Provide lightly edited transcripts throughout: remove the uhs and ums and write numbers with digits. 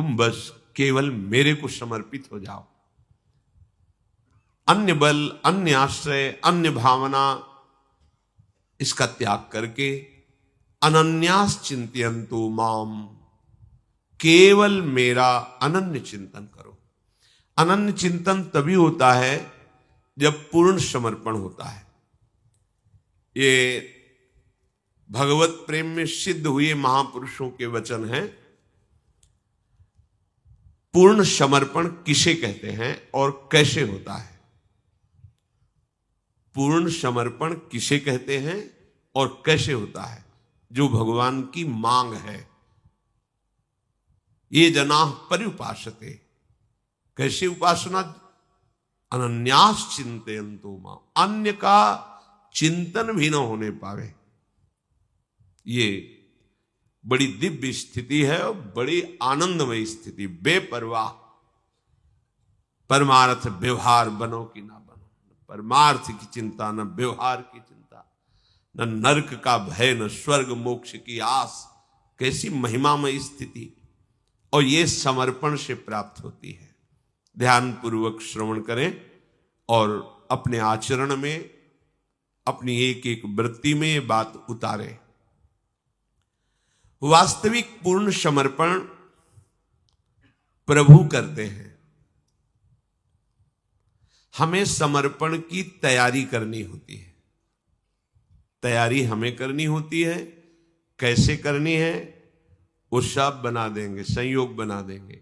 तुम बस केवल मेरे को समर्पित हो जाओ। अन्य बल, अन्य आश्रय, अन्य भावना, इसका त्याग करके अनन्यास चिंतयन्तु माम, केवल मेरा अनन्य चिंतन करो। अनन्य चिंतन तभी होता है जब पूर्ण समर्पण होता है। ये भगवत प्रेम में सिद्ध हुए महापुरुषों के वचन हैं। पूर्ण समर्पण किसे कहते हैं और कैसे होता है? पूर्ण समर्पण किसे कहते हैं और कैसे होता है? जो भगवान की मांग है। ये जनाः पर्युपासते, कैसे उपासना? अनन्यास चिंतयन्तु मां, अन्य का चिंतन भी न होने पावे। ये बड़ी दिव्य स्थिति है और बड़ी आनंदमय स्थिति। बेपरवाह, परमार्थ व्यवहार बनो कि ना बनो, परमार्थ की चिंता, न व्यवहार की चिंता, न नरक का भय, न स्वर्ग मोक्ष की आस। कैसी महिमामय स्थिति! और ये समर्पण से प्राप्त होती है। ध्यान पूर्वक श्रवण करें और अपने आचरण में, अपनी एक एक वृत्ति में ये बात उतारें। वास्तविक पूर्ण समर्पण प्रभु करते हैं। हमें समर्पण की तैयारी करनी होती है। तैयारी हमें करनी होती है। कैसे करनी है? वो सब बना देंगे, संयोग बना देंगे,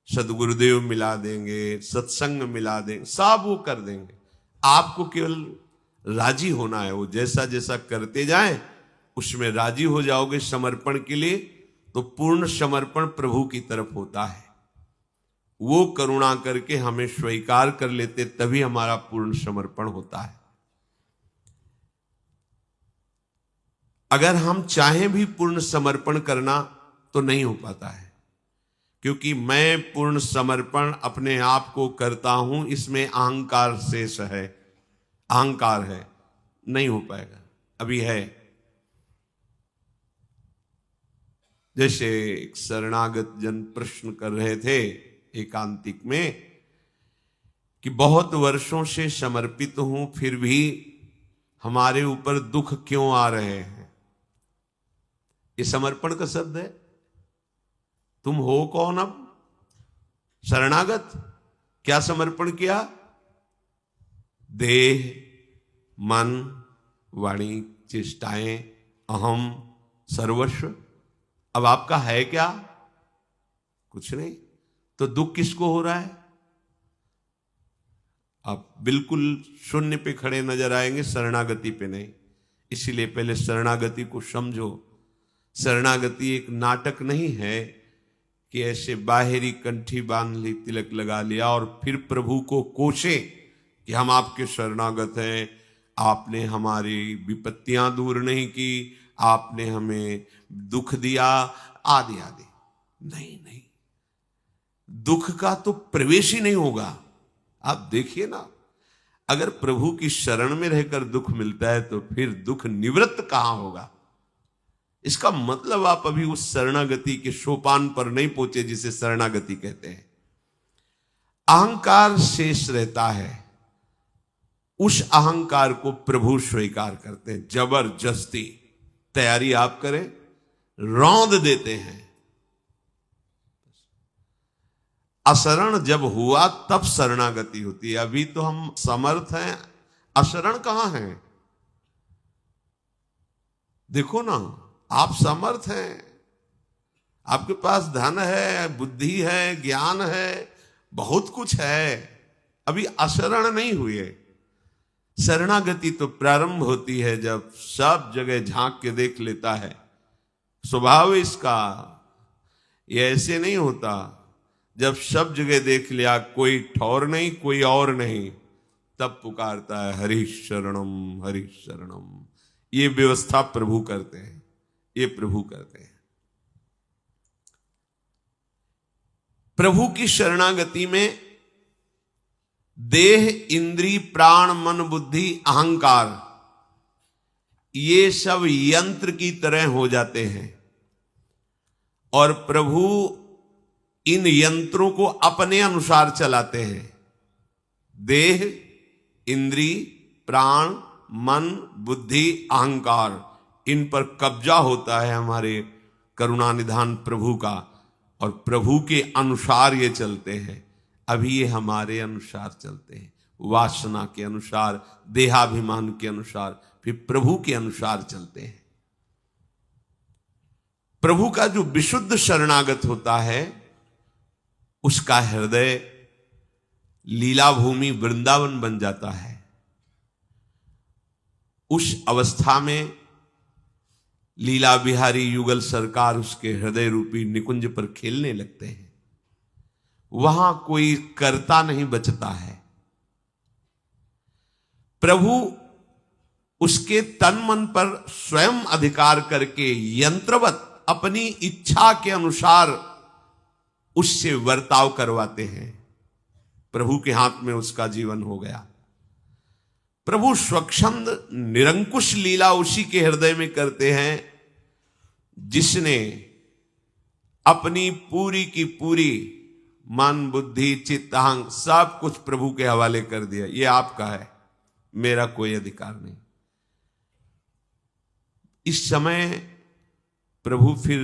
सदगुरुदेव मिला देंगे, सत्संग मिला देंगे, सब वो कर देंगे। आपको केवल राजी होना है। वो जैसा जैसा करते जाएं उसमें राजी हो जाओगे समर्पण के लिए, तो पूर्ण समर्पण प्रभु की तरफ होता है। वो करुणा करके हमें स्वीकार कर लेते, तभी हमारा पूर्ण समर्पण होता है। अगर हम चाहें भी पूर्ण समर्पण करना तो नहीं हो पाता है, क्योंकि मैं पूर्ण समर्पण अपने आप को करता हूं, इसमें अहंकार शेष है, अहंकार है, नहीं हो पाएगा। अभी है जैसे एक शरणागत जन प्रश्न कर रहे थे एकांतिक में कि बहुत वर्षों से समर्पित हूं, फिर भी हमारे ऊपर दुख क्यों आ रहे हैं? ये समर्पण का शब्द है। तुम हो कौन अब? शरणागत। क्या समर्पण किया? देह, मन, वाणी, चेष्टाएं, अहम, सर्वस्व। अब आपका है क्या? कुछ नहीं। तो दुख किसको हो रहा है? आप बिल्कुल शून्य पे खड़े नजर आएंगे, शरणागति पे नहीं। इसीलिए पहले शरणागति को समझो। शरणागति एक नाटक नहीं है कि ऐसे बाहरी कंठी बांध ली, तिलक लगा लिया और फिर प्रभु को कोसे कि हम आपके शरणागत हैं, आपने हमारी विपत्तियां दूर नहीं की, आपने हमें दुख दिया, आदि आदि। नहीं नहीं, दुख का तो प्रवेश ही नहीं होगा। आप देखिए ना, अगर प्रभु की शरण में रहकर दुख मिलता है तो फिर दुख निवृत्त कहां होगा? इसका मतलब आप अभी उस शरणागति के सोपान पर नहीं पहुंचे जिसे शरणागति कहते हैं। अहंकार शेष रहता है, उस अहंकार को प्रभु स्वीकार करते हैं। जबरदस्ती तैयारी आप करें, रौंद देते हैं। अशरण जब हुआ तब शरणागति होती है। अभी तो हम समर्थ हैं, अशरण कहां हैं? देखो ना, आप समर्थ हैं, आपके पास धन है, बुद्धि है, ज्ञान है, बहुत कुछ है, अभी अशरण नहीं हुए। शरणागति तो प्रारंभ होती है जब सब जगह झांक के देख लेता है। स्वभाव इसका ये ऐसे नहीं होता। जब सब जगह देख लिया, कोई ठौर नहीं, कोई और नहीं, तब पुकारता है हरि शरणम, हरि शरणम। ये व्यवस्था प्रभु करते हैं, ये प्रभु करते हैं। प्रभु की शरणागति में देह, इंद्री, प्राण, मन, बुद्धि, अहंकार, ये सब यंत्र की तरह हो जाते हैं और प्रभु इन यंत्रों को अपने अनुसार चलाते हैं। देह, इंद्री, प्राण, मन, बुद्धि, अहंकार, इन पर कब्जा होता है हमारे करुणानिधान प्रभु का, और प्रभु के अनुसार ये चलते हैं। अभी ये हमारे अनुसार चलते हैं, वासना के अनुसार, देहाभिमान के अनुसार, फिर प्रभु के अनुसार चलते हैं। प्रभु का जो विशुद्ध शरणागत होता है, उसका हृदय लीला भूमि वृंदावन बन जाता है। उस अवस्था में लीला बिहारी युगल सरकार उसके हृदय रूपी निकुंज पर खेलने लगते हैं। वहां कोई कर्ता नहीं बचता है। प्रभु उसके तन मन पर स्वयं अधिकार करके यंत्रवत अपनी इच्छा के अनुसार उससे वर्ताव करवाते हैं। प्रभु के हाथ में उसका जीवन हो गया। प्रभु स्वच्छंद निरंकुश लीला उसी के हृदय में करते हैं जिसने अपनी पूरी की पूरी मन, बुद्धि, चित्त, अहंग सब कुछ प्रभु के हवाले कर दिया। ये आपका है, मेरा कोई अधिकार नहीं। इस समय प्रभु फिर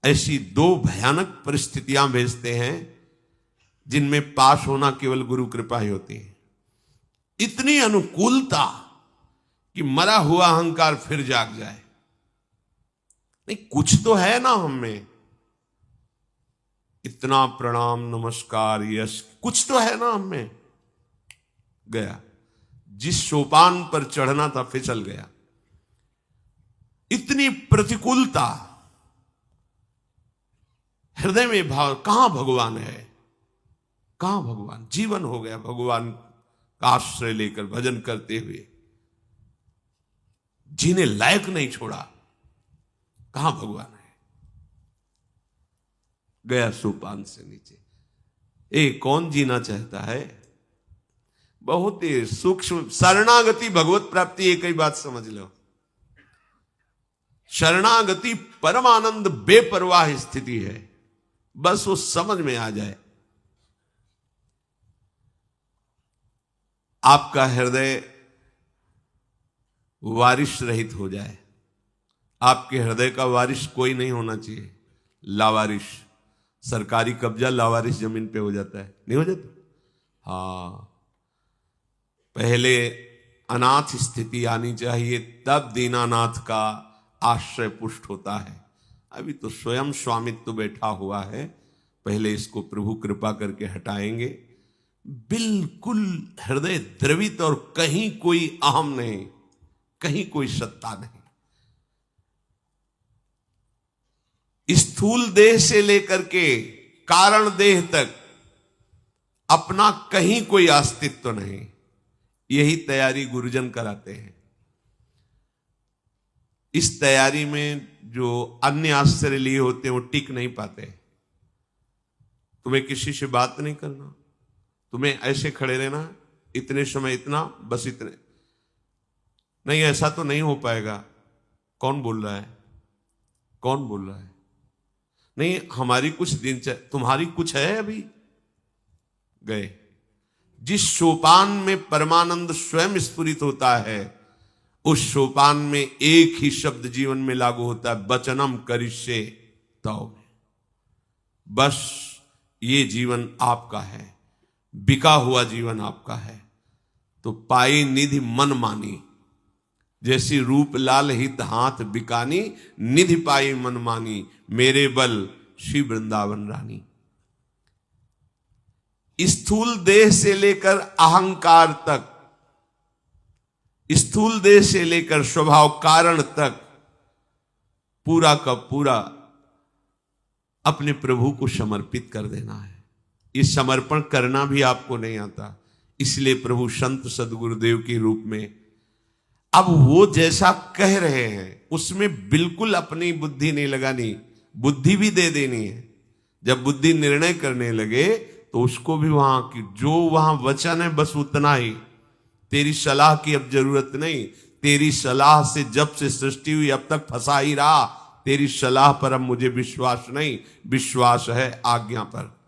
ऐसी दो भयानक परिस्थितियां भेजते हैं जिनमें पास होना केवल गुरु कृपा ही होती है। इतनी अनुकूलता कि मरा हुआ अहंकार फिर जाग जाए। नहीं, कुछ तो है ना हम में, इतना प्रणाम नमस्कार यश, कुछ तो है ना हम में। गया, जिस सोपान पर चढ़ना था फिसल गया। इतनी प्रतिकूलता, हृदय में भाव, कहां भगवान है, कहां भगवान। जीवन हो गया भगवान का आश्रय लेकर भजन करते हुए, जीने लायक नहीं छोड़ा। कहां भगवान है। गया सोपान से नीचे। कौन जीना चाहता है। बहुत ही सूक्ष्म शरणागति भगवत प्राप्ति। एक ही बात समझ लो, शरणागति परमानंद बेपरवाह स्थिति है। बस वो समझ में आ जाए। आपका हृदय वारिश रहित हो जाए। आपके हृदय का वारिश कोई नहीं होना चाहिए। लावारिश, सरकारी कब्जा लावारिश जमीन पे हो जाता है, नहीं हो जाता। हाँ, पहले अनाथ स्थिति आनी चाहिए, तब दीनानाथ का आश्रय पुष्ट होता है। अभी तो स्वयं स्वामित्व बैठा हुआ है, पहले इसको प्रभु कृपा करके हटाएंगे। बिल्कुल हृदय द्रवित और कहीं कोई अहम नहीं, कहीं कोई सत्ता नहीं। स्थूल देह से लेकर के कारण देह तक अपना कहीं कोई अस्तित्व नहीं। यही तैयारी गुरुजन कराते हैं। इस तैयारी में जो अन्य आश्रय लिए होते हैं वो टिक नहीं पाते। तुम्हें किसी से बात नहीं करना, तुम्हें ऐसे खड़े रहना, इतने समय इतना, बस इतने। नहीं, ऐसा तो नहीं हो पाएगा। कौन बोल रहा है, कौन बोल रहा है। नहीं, हमारी कुछ दिनचर्या, तुम्हारी कुछ है। अभी गए। जिस सोपान में परमानंद स्वयं स्फुरित होता है, उस सोपान में एक ही शब्द जीवन में लागू होता है, वचनम करिष्ये तव। बस ये जीवन आपका है, बिका हुआ जीवन आपका है। तो पाई निधि मन मानी, जैसी रूप लाल हित हाथ बिकानी, निधि पाई मन मानी, मेरे बल श्री वृंदावन रानी। स्थूल देह से लेकर अहंकार तक, स्थूल देह से लेकर स्वभाव कारण तक पूरा का पूरा अपने प्रभु को समर्पित कर देना है। ये समर्पण करना भी आपको नहीं आता, इसलिए प्रभु संत सदगुरुदेव के रूप में अब वो जैसा कह रहे हैं उसमें बिल्कुल अपनी बुद्धि नहीं लगानी, बुद्धि भी दे देनी है। जब बुद्धि निर्णय करने लगे तो उसको भी वहां की जो वहां वचन है बस उतना ही। तेरी सलाह की अब जरूरत नहीं, तेरी सलाह से जब से सृष्टि हुई अब तक फंसा ही रहा, तेरी सलाह पर अब मुझे विश्वास नहीं, विश्वास है आज्ञा पर।